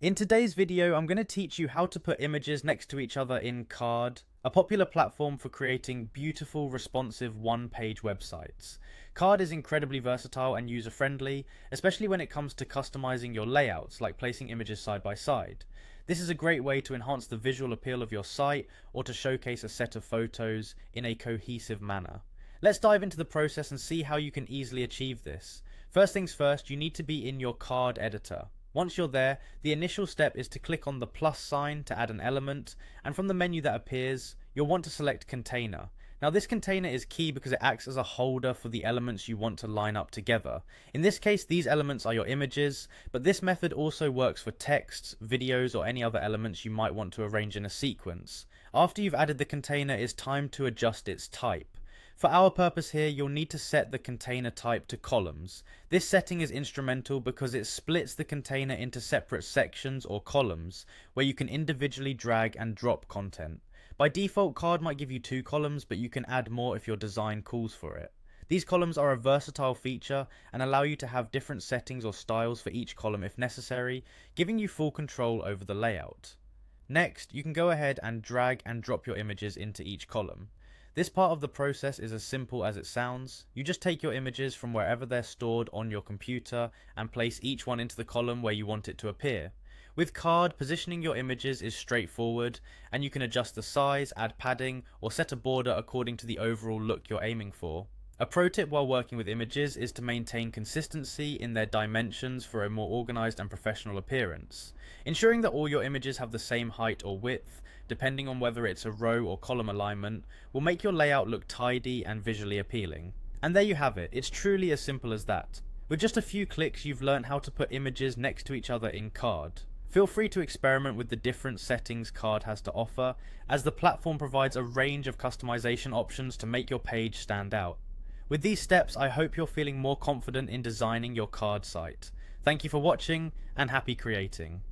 In today's video, I'm going to teach you how to put images next to each other in Carrd, a popular platform for creating beautiful, responsive one-page websites. Carrd is incredibly versatile and user-friendly, especially when it comes to customizing your layouts, like placing images side by side. This is a great way to enhance the visual appeal of your site or to showcase a set of photos in a cohesive manner. Let's dive into the process and see how you can easily achieve this. First things first, you need to be in your Carrd editor. Once you're there, the initial step is to click on the plus sign to add an element, and from the menu that appears, you'll want to select Container. Now this container is key because it acts as a holder for the elements you want to line up together. In this case, these elements are your images, but this method also works for texts, videos, or any other elements you might want to arrange in a sequence. After you've added the container, it's time to adjust its type. For our purpose here, you'll need to set the container type to columns. This setting is instrumental because it splits the container into separate sections or columns, where you can individually drag and drop content. By default, Carrd might give you 2 columns, but you can add more if your design calls for it. These columns are a versatile feature and allow you to have different settings or styles for each column if necessary, giving you full control over the layout. Next, you can go ahead and drag and drop your images into each column. This part of the process is as simple as it sounds. You just take your images from wherever they're stored on your computer and place each one into the column where you want it to appear. With Carrd, positioning your images is straightforward, and you can adjust the size, add padding, or set a border according to the overall look you're aiming for. A pro tip while working with images is to maintain consistency in their dimensions for a more organized and professional appearance. Ensuring that all your images have the same height or width, depending on whether it's a row or column alignment, will make your layout look tidy and visually appealing. And there you have it, it's truly as simple as that. With just a few clicks, you've learned how to put images next to each other in Carrd. Feel free to experiment with the different settings Carrd has to offer, as the platform provides a range of customization options to make your page stand out. With these steps, I hope you're feeling more confident in designing your Carrd site. Thank you for watching, and happy creating.